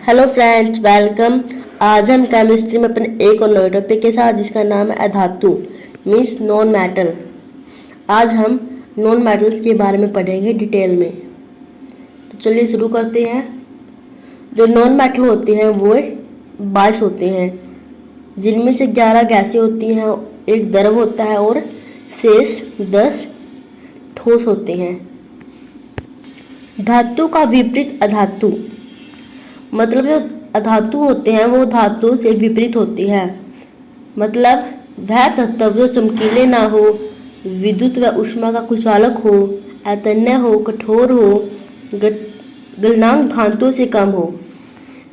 Hello friends, welcome. आज हम chemistry में अपने एक और नए टॉपिक के साथ, जिसका नाम है अधातु मीन्स नॉन मेटल। आज हम नॉन मेटल्स के बारे में पढ़ेंगे डिटेल में। तो चलिए शुरू करते हैं। जो नॉन मेटल होते हैं वो 22 होते हैं, जिनमें से 11 गैसें होती हैं, एक द्रव होता है और शेष 10 ठोस होते हैं। धातु का विपरीत अधातु, मतलब जो अधातु होते हैं वो धातु से विपरीत होती है। मतलब वह तत्व जो चमकीले ना हो, विद्युत व ऊष्मा का कुचालक हो, अतन्य हो, कठोर हो, गलनांक धातुओं से कम हो।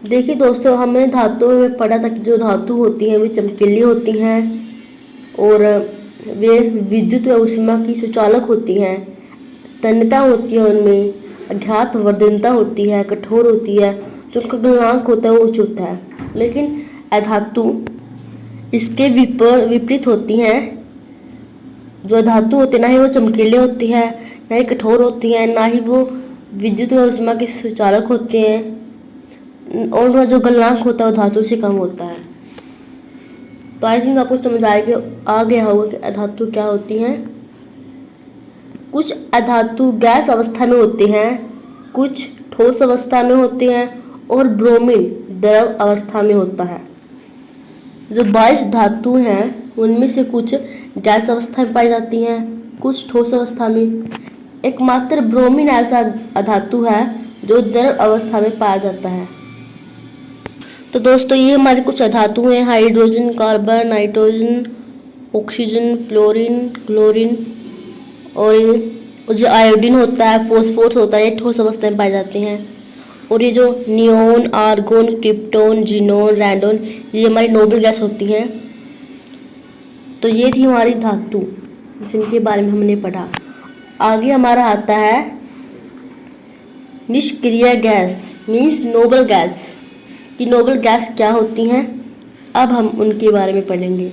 देखिए दोस्तों, हमने धातुओं में पढ़ा था कि जो धातु होती हैं वे चमकीली होती हैं और वे विद्युत व ऊष्मा की सुचालक होती हैं। तन्यता होती है उनमें, अज्ञात वर्धनता होती है, कठोर होती है, जो उनका गलनांक होता है वो उच्च होता है। लेकिन अधातु इसके विपरीत होती हैं। जो धातु होते हैं ना ही वो चमकीले होती है, ना ही कठोर होती हैं, ना ही वो विद्युत व ऊष्मा के सुचालक होते हैं, और उनका जो गलनांक होता है वो धातु से कम होता है। तो आई थिंक आपको समझ आ गया होगा कि अधातु क्या होती हैं। कुछ अधातु गैस अवस्था में होते हैं, कुछ ठोस अवस्था में होते हैं और ब्रोमीन द्रव अवस्था में होता है। जो 22 धातु हैं उनमें से कुछ गैस अवस्था में पाई जाती हैं, कुछ ठोस अवस्था में। एकमात्र ब्रोमीन ऐसा अधातु है जो द्रव अवस्था में पाया जाता है। तो दोस्तों, ये हमारे कुछ अधातु हैं: hydrogen, carbon, nitrogen, oxygen, fluorine, chlorine, और जो आयोडीन होता है, फॉस्फोरस होता है, ये ठोस अवस्था में पाए जाते हैं। और ये जो neon, argon, krypton, xenon, radon, ये हमारी नोबल गैस होती हैं। तो ये थी हमारी धातु, जिनके बारे में हमने पढ़ा। आगे हमारा आता है निष्क्रिय गैस मीन्स नोबल गैस। कि नोबल गैस क्या होती हैं, अब हम उनके बारे में पढ़ेंगे।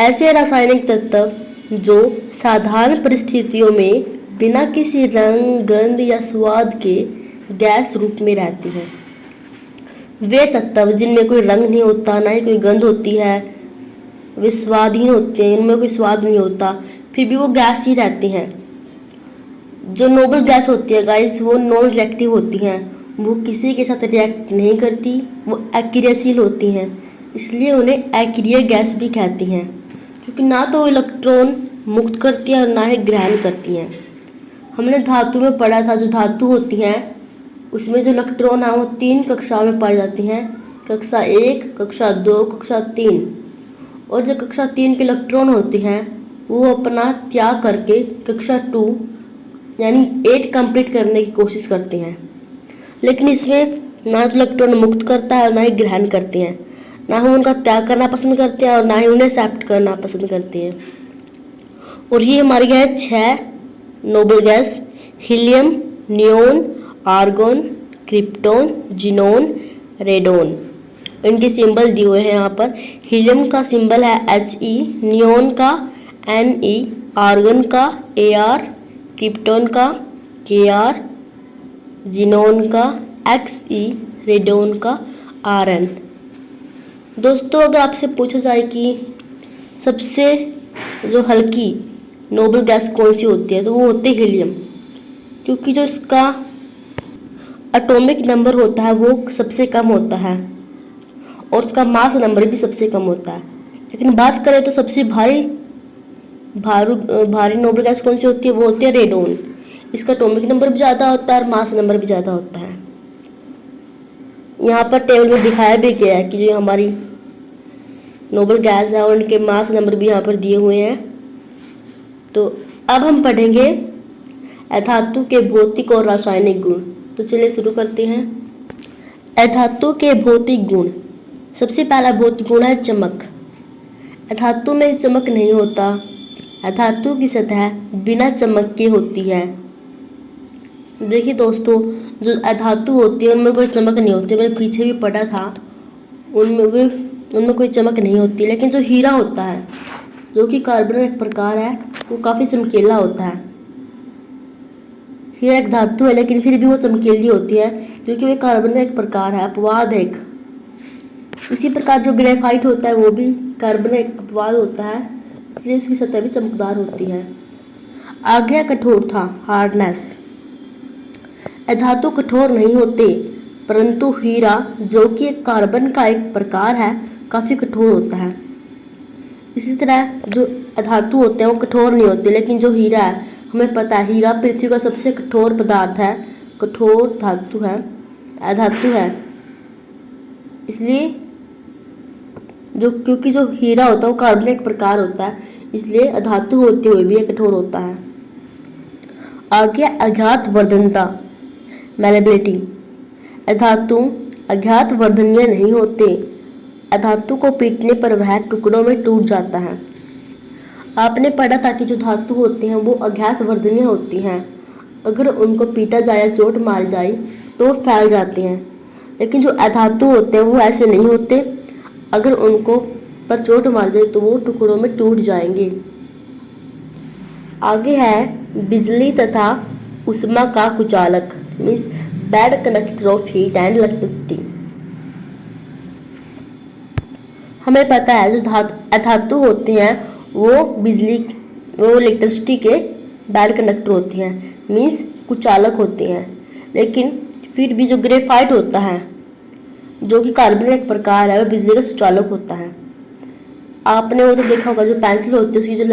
ऐसे रासायनिक तत्व जो साधारण परिस्थितियों में बिना किसी रंग, गंध या स्वाद के गैस रूप में रहती हैं। वे तत्व जिनमें कोई रंग नहीं होता, ना ही कोई गंध होती है, वे स्वादहीन होते हैं, इनमें कोई स्वाद नहीं होता, फिर भी वो गैस ही रहते हैं। जो नोबल गैस होती है गाइस, वो नॉन रिएक्टिव होती हैं, वो किसी के साथ रिएक्ट नहीं करती, वो अक्रियशील होती हैं, इसलिए उन्हें अक्रिय गैस भी कहती हैं, क्योंकि ना तो वो इलेक्ट्रॉन मुक्त करती है और ना ही ग्रहण करती हैं। हमने धातु में पढ़ा था, जो धातु होती हैं उसमें जो इलेक्ट्रॉन है वो 3 कक्षाओं में पाई जाती हैं: कक्षा 1, कक्षा 2, कक्षा 3। और जो कक्षा 3 के इलेक्ट्रॉन होते हैं वो अपना त्याग करके कक्षा 2 यानी 8 कंप्लीट करने की कोशिश करते हैं। लेकिन इसमें ना तो इलेक्ट्रॉन मुक्त करता है और ना ही ग्रहण करते हैं, ना ही उनका त्याग करना पसंद करते हैं और ना ही उन्हें एक्सेप्ट करना पसंद करते हैं। और ये हमारी है 6 noble gas: helium, neon, argon, krypton, xenon, radon. इनके सिंबल दिए हुए हैं यहाँ पर। हीलियम का सिंबल है He, नियोन का Ne, आर्गन का Ar, क्रिप्टोन का Kr, जिनोन का Xe, रेडोन का Rn। दोस्तों, अगर आपसे पूछा जाए कि सबसे जो हल्की नोबल गैस कौन सी होती है, तो वो होती है हीलियम, क्योंकि जो इसका एटॉमिक नंबर होता है वो सबसे कम होता है और उसका मास नंबर भी सबसे कम होता है। लेकिन बात करें तो सबसे भारी नोबल गैस कौन सी होती है, वो होती है रेडोन। इसका एटॉमिक नंबर भी ज़्यादा होता है और मास नंबर भी ज़्यादा होता है। यहाँ पर टेबल में दिखाया भी गया है कि जो हमारी नोबल गैस है और उनके मास नंबर भी यहाँ पर दिए हुए हैं। तो अब हम पढ़ेंगे अधातु के भौतिक और रासायनिक गुण। तो चलिए शुरू करते हैं। अधातु के भौतिक गुण। सबसे पहला भौतिक गुण है चमक। अधातु में चमक नहीं होता। अधातु की सतह बिना चमक के होती है। देखिए दोस्तों, जो अधातु होती है उनमें कोई चमक नहीं होती, मैंने पीछे भी पढ़ा था, उनमें कोई चमक नहीं होती। लेकिन जो हीरा होता है, जो कि कार्बन एक प्रकार है, वो काफ़ी चमकीला होता है। हीरा एक धातु है लेकिन फिर भी वो चमकीली होती है क्योंकि वो कार्बन का एक प्रकार है, अपवाद है एक। इसी प्रकार जो ग्रेफाइट होता है वो भी कार्बन का एक अपवाद होता है, इसलिए उसकी सतह भी चमकदार होती है। आगे है कठोरता, हार्डनेस। धातु कठोर नहीं होते, परंतु हीरा जो कि एक कार्बन का एक प्रकार है काफ़ी कठोर होता है। इसी तरह जो अधातु होते हैं वो कठोर नहीं होते, लेकिन जो हीरा है हमें पता है हीरा पृथ्वी का सबसे कठोर पदार्थ है, कठोर धातु है, अधातु है। इसलिए क्योंकि जो हीरा होता है वो कार्बन का एक प्रकार होता है, इसलिए अधातु होते हुए भी ये कठोर होता है। आगे अज्ञात वर्धनता, मैलेबिलिटी। अधातु अज्ञात वर्धनीय नहीं होते, अधातु को पीटने पर वह टुकड़ों में टूट जाता है। आपने पढ़ा था कि जो धातु होते हैं वो अज्ञात वर्धनीय होती हैं, अगर उनको पीटा जाए या चोट मारी जाए तो वो फैल जाते हैं, लेकिन जो अधातु होते हैं वो ऐसे नहीं होते, अगर उनको पर चोट मार जाए तो वो टुकड़ों में टूट जाएंगे। आगे है बिजली तथा उष्मा का कुचालक, means bad conductor of heat and electricity. हमें पता है जो अधातु होते हैं वो इलेक्ट्रिसिटी के बैड कंडक्टर होते हैं, मीन्स कुचालक होते हैं। लेकिन फिर भी जो ग्रेफाइट होता है जो कि कार्बन का एक प्रकार है वो बिजली का सुचालक होता है। आपने वो तो देखा होगा जो पेंसिल होती है उसकी जो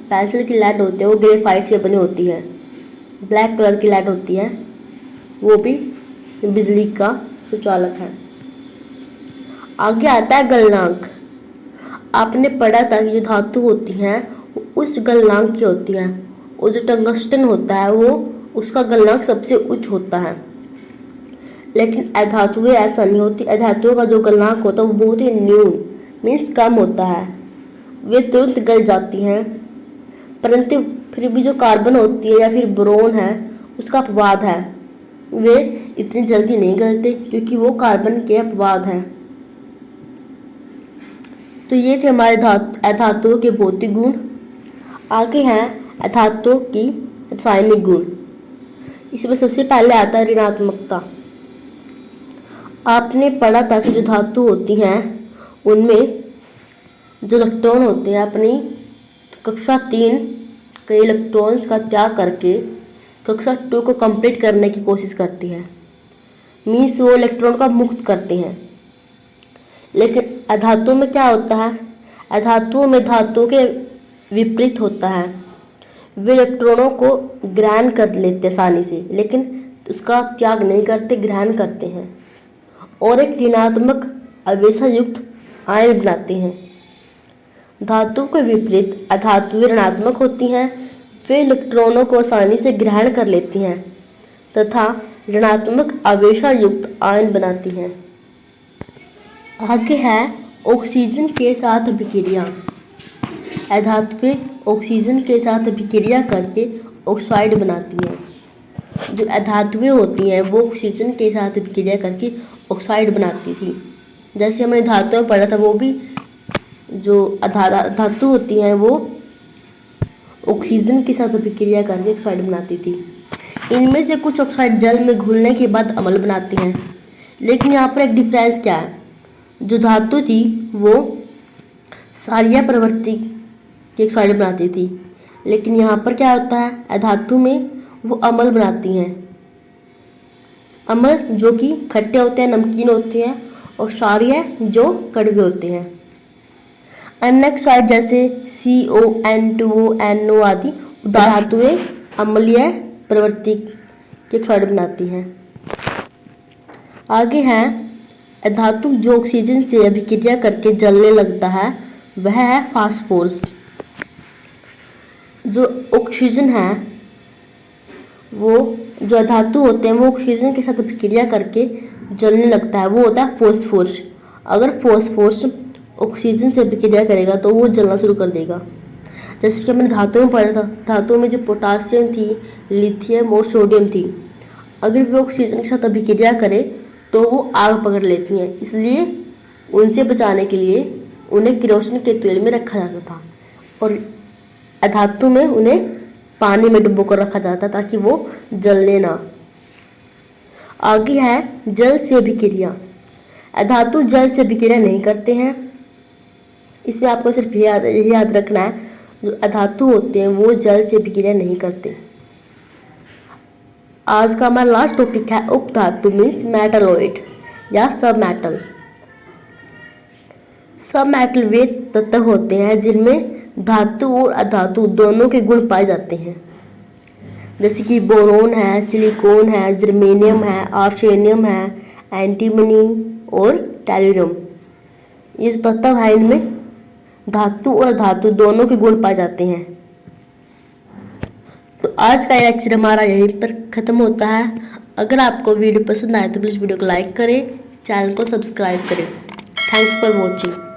पेंसिल की लेड होती है वो ग्रेफाइट से बनी होती है, ब्लैक कलर की लेड होती है, वो भी बिजली का सुचालक है। आगे आता है गलनांक। आपने पढ़ा था कि जो धातु होती हैं वो उच्च गलनांक की होती हैं, और जो टंगस्टन होता है वो उसका गलनांक सबसे उच्च होता है। लेकिन अधातुएं ऐसा नहीं होती, अधातुओं का जो गलनांक होता है वो बहुत ही न्यून मीन्स कम होता है, वे तुरंत गल जाती हैं। परंतु फिर भी जो कार्बन होती है या फिर बोरोन है उसका अपवाद है, वे इतनी जल्दी नहीं गलते क्योंकि वो कार्बन के अपवाद हैं। तो ये थे हमारे अधातुओं के भौतिक गुण। आगे हैं अधातुओं की रासायनिक गुण। इसमें सबसे पहले आता है ऋणात्मकता। आपने पढ़ा था कि जो धातु होती हैं उनमें जो इलेक्ट्रॉन होते हैं अपनी कक्षा 3 के इलेक्ट्रॉन्स का त्याग करके कक्षा 2 को कंप्लीट करने की कोशिश करती हैं, मीन्स वो इलेक्ट्रॉन का मुक्त करते हैं। लेकिन अधातुओं में क्या होता है, अधातुओं में धातुओं के विपरीत होता है, वे इलेक्ट्रॉनों को ग्रहण कर लेते आसानी से, लेकिन उसका त्याग नहीं करते, ग्रहण करते हैं और एक ऋणात्मक आवेशयुक्त आयन बनाते हैं। धातु के विपरीत अधातुएं ऋणात्मक होती हैं, वे इलेक्ट्रॉनों को आसानी से ग्रहण कर लेती हैं तथा ऋणात्मक आवेशयुक्त आयन बनाती हैं। आगे है ऑक्सीजन के साथ अभिक्रिया। अधातुएं ऑक्सीजन के साथ अभिक्रिया करके ऑक्साइड बनाती हैं। जो अधातुएं होती हैं वो ऑक्सीजन के साथ अभिक्रिया करके ऑक्साइड बनाती थी। जैसे हमने धातुओं में पढ़ा था, वो भी जो धातु होती हैं वो ऑक्सीजन के साथ अभिक्रिया करके ऑक्साइड बनाती थी। इनमें से कुछ ऑक्साइड जल में घुलने के बाद अम्ल बनाती हैं। लेकिन यहाँ पर एक डिफरेंस क्या है, जो धातु थी वो क्षारीय प्रवृत्ति की ऑक्साइड बनाती थी, लेकिन यहाँ पर क्या होता है, अधातु में वो अम्ल बनाती हैं। अम्ल जो कि खट्टे होते हैं, नमकीन होते हैं, और क्षारीय जो कड़वे होते हैं। अन्य ऑक्साइड जैसे CO, N2O, NO आदि धातुएं अम्लीय प्रवृत्ति की ऑक्साइड बनाती हैं। आगे है धातु जो ऑक्सीजन से अभिक्रिया करके जलने लगता है, वह है फास्फोरस। जो ऑक्सीजन है वो जो धातु होते हैं वो ऑक्सीजन के साथ अभिक्रिया करके जलने लगता है, वो होता है फॉस्फोरस। अगर फॉस्फोरस ऑक्सीजन से अभिक्रिया करेगा तो वो जलना शुरू कर देगा। जैसे कि हमने धातुओं में पढ़ा था, धातुओं में जो पोटासियम थी, लिथियम और सोडियम थी, अगर वो ऑक्सीजन के साथ अभिक्रिया करे तो वो आग पकड़ लेती हैं, इसलिए उनसे बचाने के लिए उन्हें केरोसिन के तेल में रखा जाता था और अधातु में उन्हें पानी में डुबो कर रखा जाता है ताकि वो जलने ना। आगे है जल से अभिक्रिया। अधातु जल से अभिक्रिया नहीं करते हैं। इसमें आपको सिर्फ यही याद रखना है, जो अधातु होते हैं वो जल से अभिक्रिया नहीं करते। आज का हमारा लास्ट टॉपिक है उपधातु मीन्स मेटलॉइड या सब मेटल। सब मेटल वे तत्व होते हैं जिनमें धातु और अधातु दोनों के गुण पाए जाते हैं, जैसे कि बोरोन है, सिलिकॉन है, जर्मेनियम है, आर्सेनियम है, एंटीमनी और टेल्यूरियम। ये जो तत्व है इनमें धातु और अधातु दोनों के गुण पाए जाते हैं। तो आज का लेक्चर हमारा यहीं पर ख़त्म होता है। अगर आपको वीडियो पसंद आए तो प्लीज़ वीडियो को लाइक करें, चैनल को सब्सक्राइब करें। Thanks for watching.